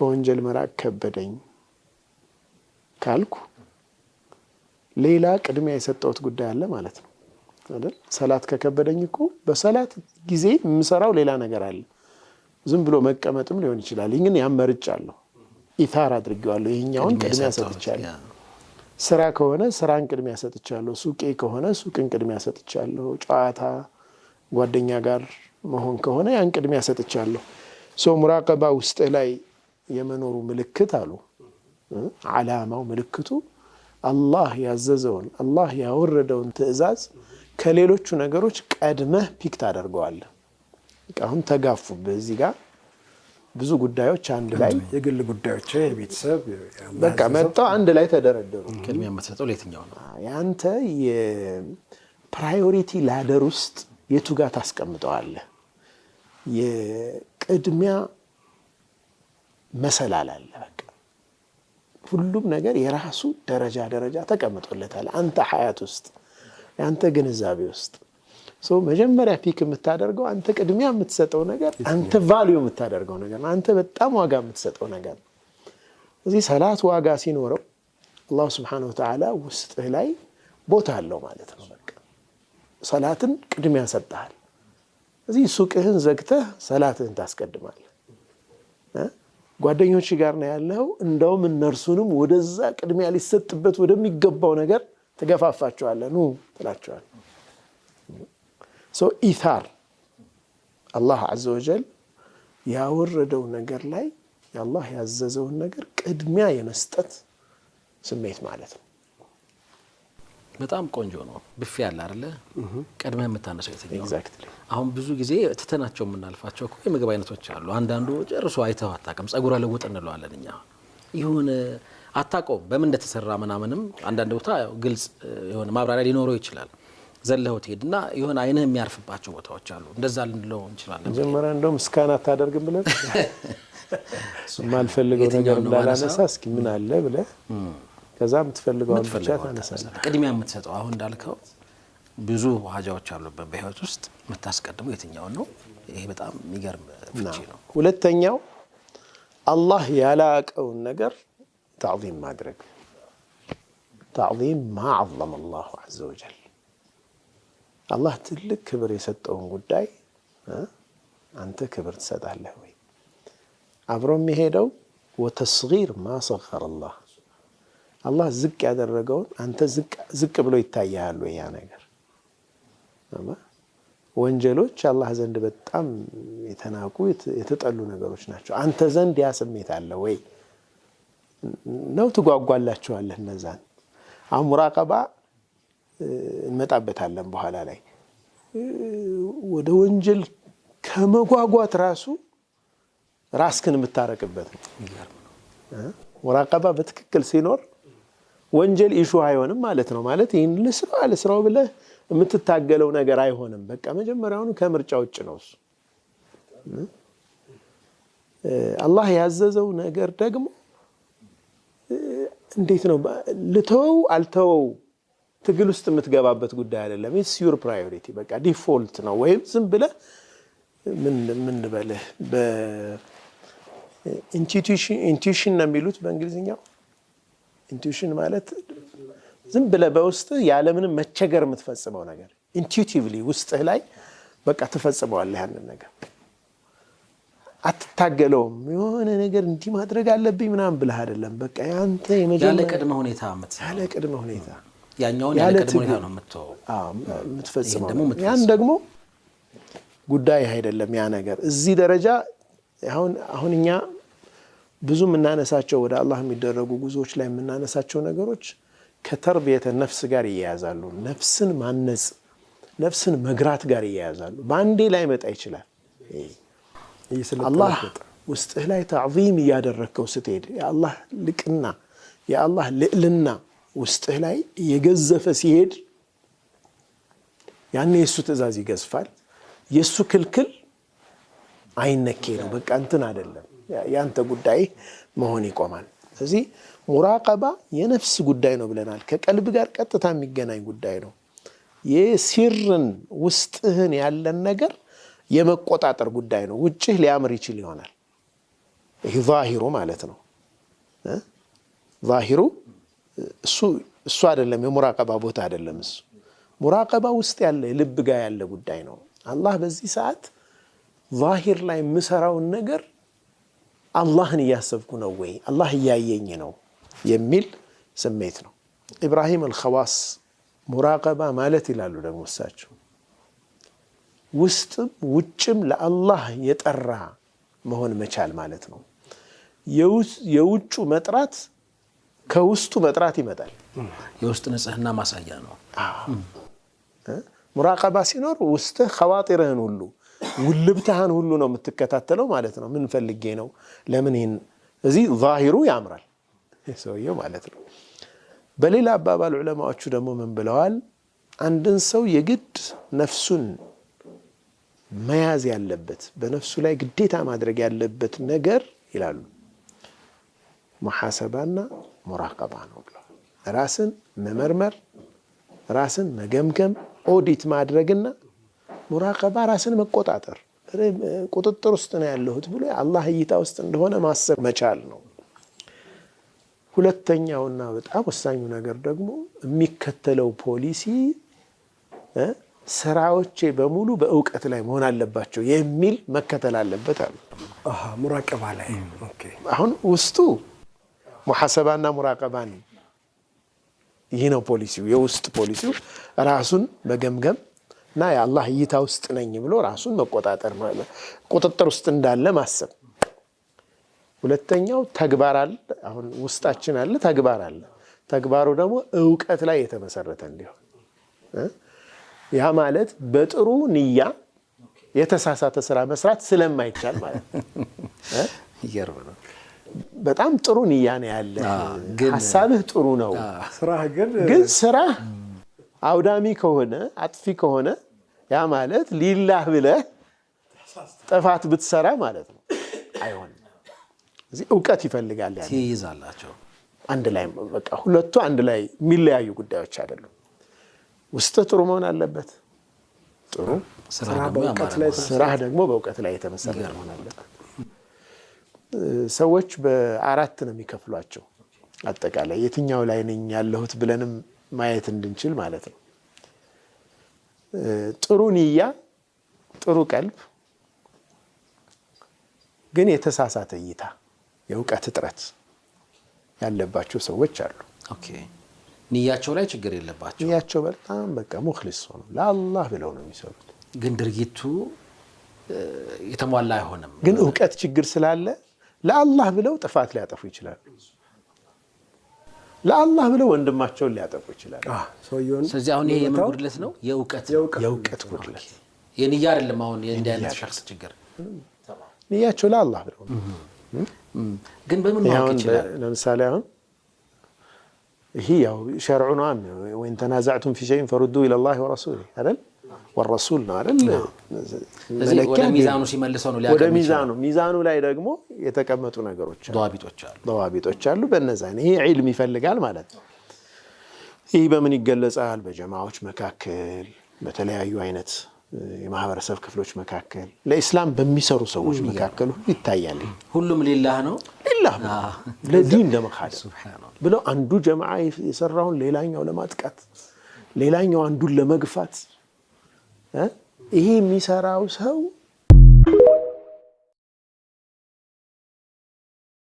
ከወንጀል መራቅ ከበደኝ ካልኩ ሌላ ቅድሚያ የሰጠሁት ጉዳይ አለ ማለት ነው አይደል? ሰላት ከከበደኝ እኮ በሰላት ጊዜ የምሰራው ሌላ ነገር አለ። ዝም ብሎ መቀመጥም ሊሆን ይችላል። ግን ያመርጫለሁ፣ ኢታር አድርጌዋለሁ፣ ይሄኛውን ቅድሚያ ሰጥቻለሁ። ስራ ከሆነ ስራን ቅድሚያ ሰጥቻለሁ፣ ሱቄ ከሆነ ሱቅን ቅድሚያ ሰጥቻለሁ፣ ጨዋታ ጓደኛ ጋር መሆን ከሆነ ያን ቅድሚያ ሰጥቻለሁ። ሙራቀባ ውስጥ ላይ የመኖሩ ምልክት አሉ ዓላማው ምልክቱ አላህ ያዘዘውን አላህ ያወረደውን ትዕዛዝ ከሌሎቹ ነገሮች ቀድመህ ፒክ ታደርገዋለህ። አሁን ተጋፉ በዚህ ጋር ብዙ ጉዳዮች አንድ ላይ የግል ጉዳዮች የቤተሰብ በቃ መጣው አንድ ላይ ተደረደሩ። ቅድሚያ የምትሰጠው ለየትኛው ነው? ያንተ የፕራዮሪቲ ላደር ውስጥ የቱ ጋር ታስቀምጠዋለህ? የቅድሚያ መሰላል አለ። በቃ ሁሉም ነገር የራሱ ደረጃ ተቀምጦለታል። አንተ ሐያት ውስጥ አንተ ግንዛቤ ውስጥ መጀመሪያ ፒክ የምታደርገው አንተ ቅድሚያ የምትሰጠው ነገር አንተ ቫልዩ የምታደርገው ነገር አንተ በጣም ዋጋ የምትሰጠው ነገር። እዚህ ሰላት ዋጋ ሲኖረው አላህ Subhanahu Wa Ta'ala ውስጥ ላይ ቦታ አለው ማለት ነው። በቃ ሰላትን ቅድሚያ ሰጣል። እዚህ ሱቅህን ዘግተህ ሰላትህን ታስቀድማለህ። ጓደኞች ጋር ነው ያለው፣ እንደውም እነርሱንም ወደዛ ቅድሚያ ሊሰጥበት ወደሚገባው ነገር ተገፋፋቸዋለህ። ኑ ትላቸዋለህ። ኢታር አላህ عز وجل ያወረደው ነገር ላይ አላህ ያዘዘውን ነገር ቅድሚያ የመስጠት ስሜት ማለት ነው። በጣም ቆንጆ ነው። ብፍ ያለ አይደለ? ቀድመህ የምታነሳው የትኛው? ኤግዛክትሊ። አሁን ብዙ ጊዜ ትተናቸው የምናልፋቸው እኮ የምግብ አይነቶች አሉ። አንዳንዱ ጨርሶ አይተው አታውቅም። ጸጉር ለውጥ እንለዋለን እኛ። ይሁን አታውቀውም በምን እንደተሰራ ምናምንም። አንዳንድ ቦታ ግልጽ የሆነ ማብራሪያ ሊኖረው ይችላል። ዘለው ትሄድና የሆነ አይነህ የሚያርፍባቸው ቦታዎች አሉ። እንደዛ ልንለው እንችላለን። መጀመሪያ እንደውም ስካን አታደርግም ብለህ ማልፈልገው ነገር እንዳላነሳ እስኪ ምን አለ ብለህ ከዛ የምትፈልገውን ብቻ ታነሳለህ። ቅድሚያ የምትሰጠው አሁን እንዳልከው ብዙ ሀጃዎች አሉበት በህይወት ውስጥ የምታስቀድመው የትኛው ነው? ይሄ በጣም የሚገርም ፍቺ ነው። ሁለተኛው አላህ ያላቀውን ነገር تعظيم ማድረግ። تعظيم ما عظم الله عز وجل አላህ ትልቅ ክብር የሰጠውን ጉዳይ አንተ ክብር ትሰጣለህ ወይ? አብሮ የሚሄደው ወተስጊር ما صغر الله አላህ ዝቅ ያደረገውን አንተ ዝቅ ብሎ ይታያል ወይ? ያ ነገር ወንጀሎች አላህ ዘንድ በጣም የተናቁ የተጠሉ ነገሮች ናቸው። አንተ ዘንድ ያ ስሜት አለ ወይ ነው? ትጓጓላችኋለህ እነዛን። አሁን ሙራቀባ እንመጣበታለን በኋላ ላይ። ወደ ወንጀል ከመጓጓት ራሱ ራስክን የምታረቅበት ነው። ሙራቀባ በትክክል ሲኖር ወንጀል ኢሹ አይሆንም ማለት ነው። ማለት ይሄን ልስራው ብለህ የምትታገለው ነገር አይሆንም። በቃ መጀመሪያውኑ ከምርጫ ውጭ ነው እሱ። አላህ ያዘዘው ነገር ደግሞ እንዴት ነው ልተው አልተው ትግል ውስጥ የምትገባበት ጉዳይ አይደለም። ኢትስ ዩር ፕራዮሪቲ በቃ ዲፎልት ነው። ወይም ዝም ብለህ ምን ልበልህ በኢንቱዊሽን ነው የሚሉት በእንግሊዝኛው። ኢንቱዊሽን ማለት ዝም ብለህ በውስጥ ያለ ምንም መቸገር የምትፈጽመው ነገር ኢንቱዊቲቭሊ ውስጥህ ላይ በቃ ትፈጽመዋለህ ያንን ነገር። አትታገለውም። የሆነ ነገር እንዲህ ማድረግ አለብኝ ምናምን ብለህ አይደለም። በቃ ያንተ ያለ ቅድመ ሁኔታ ያኛውን ያለ ቅድመ ሁኔታ ነው የምትፈጽመው። ያን ደግሞ ጉዳይ አይደለም ያ ነገር እዚህ ደረጃ። አሁን እኛ ብዙ የምናነሳቸው ወደ አላህ የሚደረጉ ጉዞዎች ላይ የምናነሳቸው ነገሮች ከተርቢየተ ነፍስ ጋር ይያያዛሉ። ነፍስን ማነጽ፣ ነፍስን መግራት ጋር ይያያዛሉ። በአንዴ ላይ መጣ ይችላል። አላህ ውስጥህ ላይ ተዕዚም እያደረግከው ስትሄድ የአላህ ልቅና የአላህ ልዕልና ውስጥህ ላይ የገዘፈ ሲሄድ ያኔ የእሱ ትእዛዝ ይገዝፋል። የእሱ ክልክል አይነኬ ነው። በቃ እንትን አይደለም ያንተ ጉዳይ መሆን ይቆማል። ስለዚህ ሙራቀባ የነፍስ ጉዳይ ነው ብለናል። ከቀልብ ጋር ቀጥታ የሚገናኝ ጉዳይ ነው። የሲርን ውስጥህን ያለን ነገር የመቆጣጠር ጉዳይ ነው። ውጭህ ሊያምር ይችል ይሆናል። ይሄ ዛሂሩ ማለት ነው። ዛሂሩ እሱ አይደለም፣ የሙራቀባ ቦታ አይደለም። እሱ ሙራቀባ ውስጥ ያለ ልብ ጋር ያለ ጉዳይ ነው። አላህ በዚህ ሰዓት ዛሂር ላይ የምሰራውን ነገር አላህን እያሰብኩ ነው ወይ አላህ እያየኝ ነው የሚል ስሜት ነው። ኢብራሂም አልኸዋስ ሙራቀባ ማለት ይላሉ ደግሞ እሳቸው ውስጥም ውጭም ለአላህ የጠራ መሆን መቻል ማለት ነው። የውጩ መጥራት ከውስጡ መጥራት ይመጣል። የውስጥ ንጽህና ማሳያ ነው። ሙራቀባ ሲኖር ውስጥህ ኸዋጢርህን ሁሉ ውልብታህን ሁሉ ነው የምትከታተለው ማለት ነው። ምን ፈልጌ ነው? ለምን ይህን እዚህ ዛሂሩ ያምራል ሰውየው ማለት ነው። በሌላ አባባል ዑለማዎቹ ደግሞ ምን ብለዋል? አንድን ሰው የግድ ነፍሱን መያዝ ያለበት በነፍሱ ላይ ግዴታ ማድረግ ያለበት ነገር ይላሉ ሙሐሰባና ሙራቀባ ነው ብለዋል። ራስን መመርመር፣ ራስን መገምገም፣ ኦዲት ማድረግና ሙራቀባ ራስን መቆጣጠር፣ ቁጥጥር ውስጥ ነው ያለሁት ብሎ አላህ እይታ ውስጥ እንደሆነ ማሰብ መቻል ነው። ሁለተኛውና በጣም ወሳኙ ነገር ደግሞ የሚከተለው ፖሊሲ ስራዎቼ በሙሉ በእውቀት ላይ መሆን አለባቸው የሚል መከተል አለበት አሉ። ሙራቀባ ላይ አሁን ውስጡ ሙሐሰባና ሙራቀባን ይህ ነው ፖሊሲው፣ የውስጥ ፖሊሲው ራሱን መገምገም እና የአላህ እይታ ውስጥ ነኝ ብሎ ራሱን መቆጣጠር፣ ቁጥጥር ውስጥ እንዳለ ማሰብ። ሁለተኛው ተግባር አለ። አሁን ውስጣችን አለ፣ ተግባር አለ። ተግባሩ ደግሞ እውቀት ላይ የተመሰረተ እንዲሆን ያ ማለት በጥሩ ንያ የተሳሳተ ስራ መስራት ስለማይቻል ማለት ነው። በጣም ጥሩ ንያ ነው ያለ፣ ሐሳብህ ጥሩ ነው። ግን ስራህ አውዳሚ ከሆነ አጥፊ ከሆነ ያ ማለት ሊላህ ብለህ ጥፋት ብትሰራ ማለት ነው አይሆንም። እዚህ እውቀት ይፈልጋል። ያ ትይዛላችሁ አንድ ላይ በቃ ሁለቱ አንድ ላይ የሚለያዩ ጉዳዮች አይደሉም። ውስጥህ ጥሩ መሆን አለበት። ጥሩ ስራህ ደግሞ በእውቀት ላይ የተመሰረተ መሆን አለበት። ሰዎች በአራት ነው የሚከፍሏቸው። አጠቃላይ የትኛው ላይ ነኝ ያለሁት ብለንም ማየት እንድንችል ማለት ነው። ጥሩ ንያ፣ ጥሩ ቀልብ፣ ግን የተሳሳተ እይታ፣ የእውቀት እጥረት ያለባቸው ሰዎች አሉ። ኦኬ ንያቸው ላይ ችግር የለባቸው። ንያቸው በጣም በቃ ሙኽሊስ ሆነው ለአላህ ብለው ነው የሚሰሩት። ግን ድርጊቱ የተሟላ አይሆንም። ግን እውቀት ችግር ስላለ ለአላህ ብለው ጥፋት ሊያጠፉ ይችላሉ። ለአላህ ብለው ወንድማቸውን ሊያጠፉ ይችላሉ። ስለዚህ አሁን ይሄ የምን ጉድለት ነው? የእውቀት ጉድለት። የንያ አይደለም። አሁን የእንዲህ አይነት ሸክስ ችግር ንያቸው ለአላህ ብለው ግን በምን ማወቅ ይችላል? ለምሳሌ አሁን ይሄ ያው ሸርዑ ነው። ወይን ተናዛዕቱም ፊ ሸይን ፈሩዱ ኢለላሂ ወረሱሊሂ አይደል? ወረሱል ነው አይደል? ወደ ሚዛኑ ሲመልሰው ነው ሊያቀም ወደ ሚዛኑ ላይ ደግሞ የተቀመጡ ነገሮች ضوابጦች አሉ። በእነዛ ይሄ ዒልም ይፈልጋል ማለት ነው። ይህ በምን ይገለጻል? በጀማዓዎች መካከል፣ በተለያዩ አይነት የማህበረሰብ ክፍሎች መካከል፣ ለኢስላም በሚሰሩ ሰዎች መካከል ሁሉ ይታያል። ሁሉም ሊላህ ነው ለዲን ለመካድ ብለው አንዱ ጀማዓ የሰራውን ሌላኛው ለማጥቃት፣ ሌላኛው አንዱን ለመግፋት ይሄ የሚሰራው ሰው